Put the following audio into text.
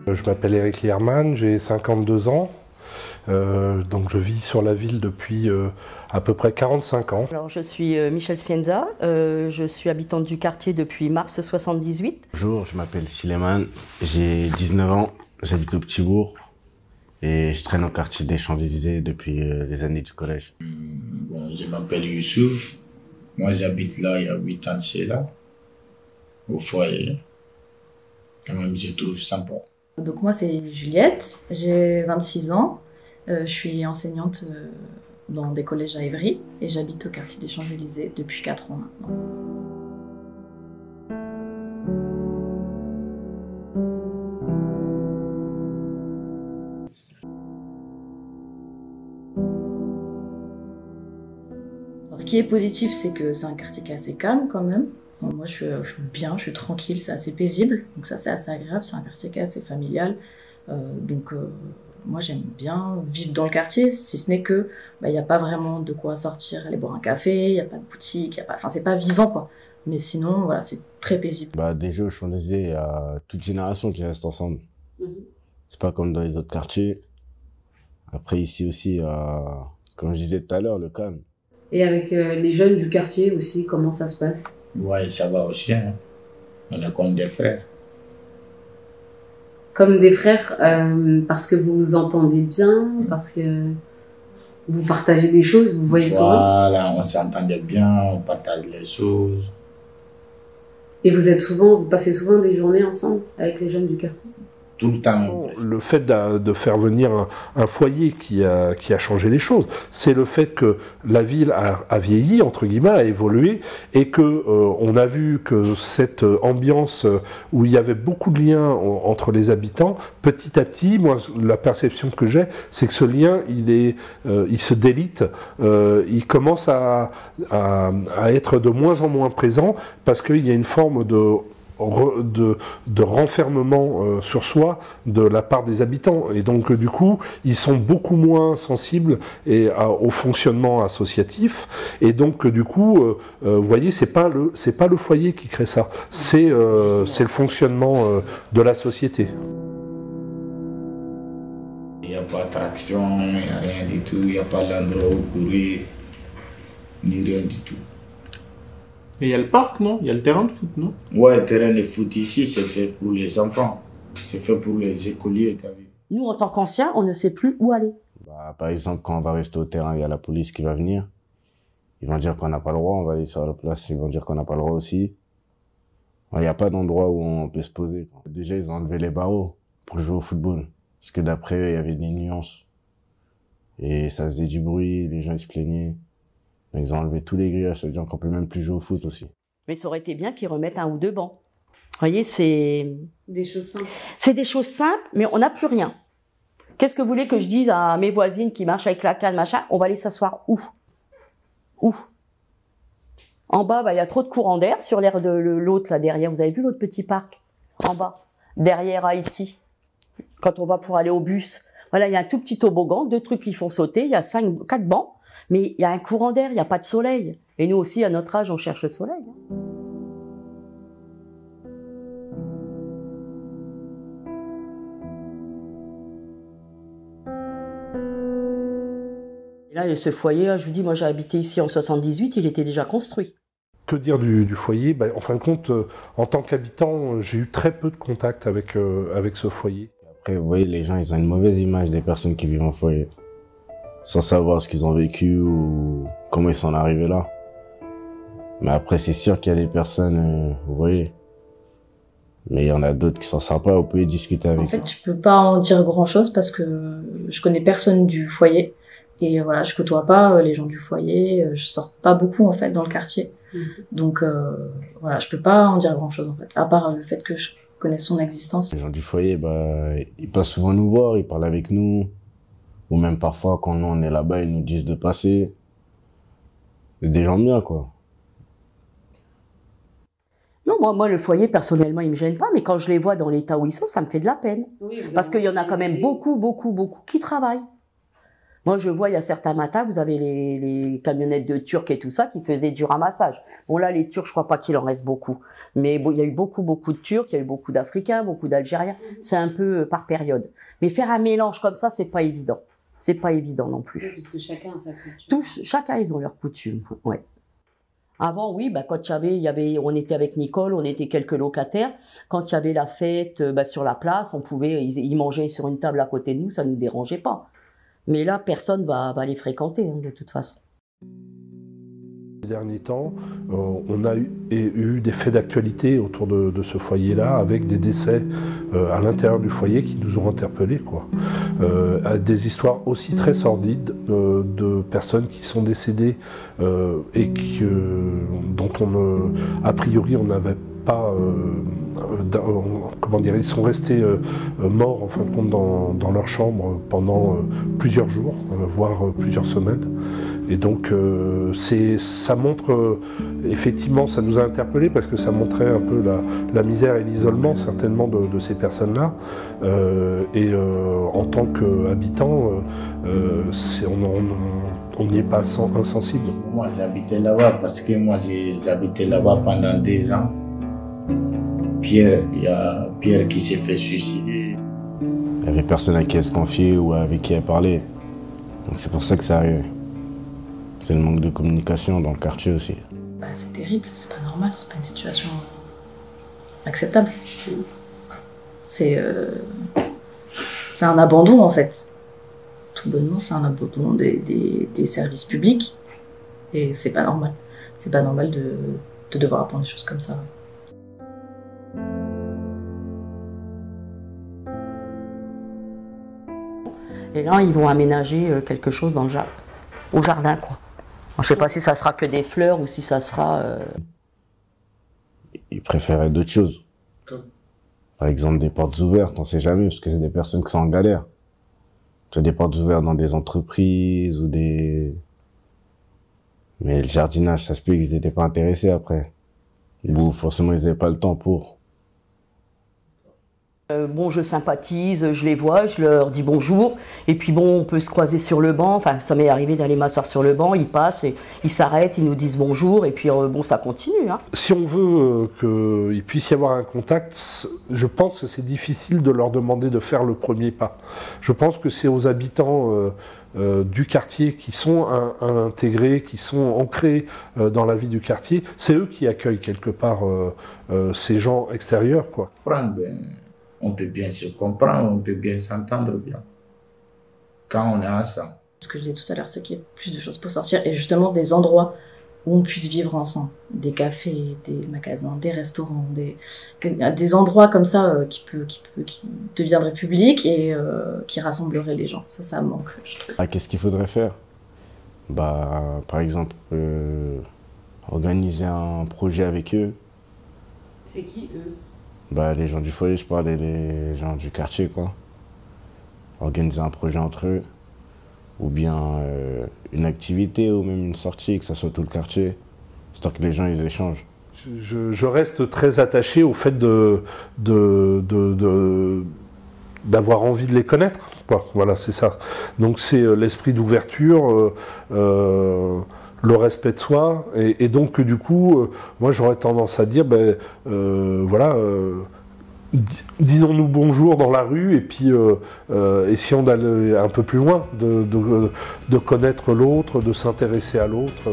Je m'appelle Eric Lierman, j'ai 52 ans, donc je vis sur la ville depuis à peu près 45 ans. Alors, je suis Michel Sienza, je suis habitante du quartier depuis mars 78. Bonjour, je m'appelle Sileman, j'ai 19 ans, j'habite au Petit Bourg et je traîne au quartier des Champs-Élysées depuis les années du collège. Bon, je m'appelle Youssouf, moi j'habite là il y a 8 ans de cela, au foyer. Quand même, je trouve sympa. Donc moi c'est Juliette, j'ai 26 ans, je suis enseignante dans des collèges à Évry et j'habite au quartier des Champs-Élysées depuis 4 ans maintenant. Alors, ce qui est positif, c'est que c'est un quartier qui est assez calme quand même. Enfin, moi je suis bien, je suis tranquille, c'est assez paisible, donc ça c'est assez agréable, c'est un quartier qui est assez familial. Moi j'aime bien vivre dans le quartier, si ce n'est que il n'y a pas vraiment de quoi sortir, aller boire un café, il n'y a pas de boutique, enfin c'est pas vivant quoi. Mais sinon voilà, c'est très paisible. Déjà aux Champs-Élysées, il y a toute génération qui reste ensemble. C'est pas comme dans les autres quartiers. Après ici aussi, comme je disais tout à l'heure, le calme. Et avec les jeunes du quartier aussi, comment ça se passe? Ouais, ça va aussi, hein. On est comme des frères. Comme des frères, parce que vous vous entendez bien, parce que vous partagez des choses, vous voyez souvent. Voilà, on s'entendait bien, on partage les choses. Et vous passez souvent des journées ensemble avec les jeunes du quartier? Tout le temps. Le fait de faire venir un foyer qui a changé les choses, c'est le fait que la ville a vieilli, entre guillemets, a évolué, et que on a vu que cette ambiance où il y avait beaucoup de liens entre les habitants, petit à petit, moi, la perception que j'ai, c'est que ce lien, il se délite, il commence à être de moins en moins présent, parce qu'il y a une forme de renfermement sur soi de la part des habitants, et donc du coup ils sont beaucoup moins sensibles au fonctionnement associatif, et donc du coup vous voyez, c'est pas le foyer qui crée ça, c'est le fonctionnement de la société. Il n'y a pas d'attraction, il n'y a rien du tout, il n'y a pas d'endroit où courir, ni rien du tout. Et il y a le parc, non? Il y a le terrain de foot, non? Ouais, le terrain de foot ici, c'est fait pour les enfants. C'est fait pour les écoliers, t'as vu. Nous, en tant qu'anciens, on ne sait plus où aller. Par exemple, quand on va rester au terrain, il y a la police qui va venir. Ils vont dire qu'on n'a pas le droit, on va aller sur la place, ils vont dire qu'on n'a pas le droit aussi. Il n'y a pas d'endroit où on peut se poser. Déjà, ils ont enlevé les barreaux pour jouer au football. Parce que d'après eux, il y avait des nuances. Et ça faisait du bruit, les gens ils se plaignaient. Ils ont enlevé tous les grillages, ça veut dire qu'on peut même plus jouer au foot aussi. Mais ça aurait été bien qu'ils remettent 1 ou 2 bancs. Vous voyez, c'est Des choses simples. C'est des choses simples, mais on n'a plus rien. Qu'est-ce que vous voulez que je dise à mes voisines qui marchent avec la canne, machin? On va aller s'asseoir où? Où? En bas, il y a trop de courant d'air. Sur l'air de l'autre, là, derrière, vous avez vu l'autre petit parc? En bas, derrière Haïti. Quand on va pour aller au bus, voilà, il y a un tout petit toboggan, 2 trucs qui font sauter, il y a 4 bancs, mais il y a un courant d'air, il n'y a pas de soleil. Et nous aussi, à notre âge, on cherche le soleil. Et là, ce foyer, je vous dis, moi j'ai habité ici en 78, il était déjà construit. Que dire du foyer? En fin de compte, en tant qu'habitant, j'ai eu très peu de contact avec ce foyer. Après, vous voyez, les gens, ils ont une mauvaise image des personnes qui vivent en foyer. Sans savoir ce qu'ils ont vécu ou comment ils sont arrivés là. Mais après, c'est sûr qu'il y a des personnes, vous voyez. Mais il y en a d'autres qui sont sympas, vous pouvez discuter avec eux. En fait, je peux pas en dire grand-chose parce que je connais personne du foyer. Et voilà, je côtoie pas les gens du foyer, je sors pas beaucoup en fait dans le quartier. Donc voilà, je peux pas en dire grand-chose en fait, à part le fait que je connais son existence. Les gens du foyer, ils passent souvent nous voir, ils parlent avec nous. Ou même parfois, quand nous on est là-bas, ils nous disent de passer. C'est des gens bien, quoi. Non, moi, le foyer, personnellement, il me gêne pas, mais quand je les vois dans l'état où ils sont, ça me fait de la peine. Oui, parce qu'il y en a quand même beaucoup qui travaillent. Moi, je vois, il y a certains matins, vous avez les camionnettes de Turcs et tout ça qui faisaient du ramassage. Bon, là, les Turcs, je crois pas qu'il en reste beaucoup. Mais bon, il y a eu beaucoup de Turcs, il y a eu beaucoup d'Africains, beaucoup d'Algériens. C'est un peu par période. Mais faire un mélange comme ça, c'est pas évident. C'est pas évident non plus. Oui, parce que chacun a sa coutume. Chacun, ils ont leurs coutumes, ouais. Avant, oui, bah, quand on était avec Nicole, on était quelques locataires. Quand il y avait la fête sur la place, ils mangeaient sur une table à côté de nous, ça nous dérangeait pas. Mais là, personne va les fréquenter, de toute façon. Ces derniers temps, on a eu des faits d'actualité autour de ce foyer-là, avec des décès à l'intérieur du foyer qui nous ont interpellés, quoi. Des histoires aussi très sordides de personnes qui sont décédées et dont a priori, on n'avait pas, comment dire, ils sont restés morts en fin de compte dans leur chambre pendant plusieurs jours, voire plusieurs semaines. Et donc ça montre, effectivement, ça nous a interpellés parce que ça montrait un peu la misère et l'isolement certainement de ces personnes-là. En tant qu'habitants, on n'y est pas insensible. Moi j'habitais là-bas parce que moi j'habitais là-bas pendant 2 ans. Il y a Pierre qui s'est fait suicider. Il n'y avait personne à qui elle se confier ou avec qui elle parlait. Donc c'est pour ça que ça arrive. C'est le manque de communication dans le quartier aussi. Bah, c'est terrible, c'est pas normal, c'est pas une situation acceptable. C'est un abandon en fait. Tout bonnement, c'est un abandon des services publics. Et c'est pas normal. C'est pas normal de devoir apprendre des choses comme ça. Et là, ils vont aménager quelque chose dans au jardin, quoi. Je sais pas si ça sera que des fleurs ou si ça sera... Ils préféraient d'autres choses. Par exemple, des portes ouvertes, on sait jamais, parce que c'est des personnes qui sont en galère. Tu as des portes ouvertes dans des entreprises ou des... Mais le jardinage, ça se peut qu'ils n'étaient pas intéressés après. Ou forcément, ils n'avaient pas le temps pour... Bon, je sympathise, je les vois, je leur dis bonjour, et puis bon, on peut se croiser sur le banc, enfin, ça m'est arrivé d'aller m'asseoir sur le banc, ils passent, et ils s'arrêtent, ils nous disent bonjour, et puis bon, ça continue. Hein. Si on veut qu'il puisse y avoir un contact, je pense que c'est difficile de leur demander de faire le premier pas. Je pense que c'est aux habitants du quartier qui sont intégrés, qui sont ancrés dans la vie du quartier, c'est eux qui accueillent quelque part ces gens extérieurs, quoi. On peut bien se comprendre, on peut bien s'entendre bien. Quand on est ensemble. Ce que je disais tout à l'heure, c'est qu'il y a plus de choses pour sortir et justement des endroits où on puisse vivre ensemble. Des cafés, des magasins, des restaurants, des endroits comme ça qui deviendraient publics et qui rassembleraient les gens. Ça manque, je trouve. Ah, qu'est-ce qu'il faudrait faire? Par exemple, organiser un projet avec eux. C'est qui, eux? Les gens du foyer, je parle, et les gens du quartier, quoi. Organiser un projet entre eux, ou bien une activité, ou même une sortie, que ça soit tout le quartier, histoire que les gens, ils échangent. Je reste très attaché au fait d'avoir envie de les connaître, quoi. Voilà, c'est ça. Donc c'est l'esprit d'ouverture, le respect de soi, et donc du coup, moi j'aurais tendance à dire, voilà, disons-nous bonjour dans la rue, et puis essayons d'aller un peu plus loin, de connaître l'autre, de s'intéresser à l'autre.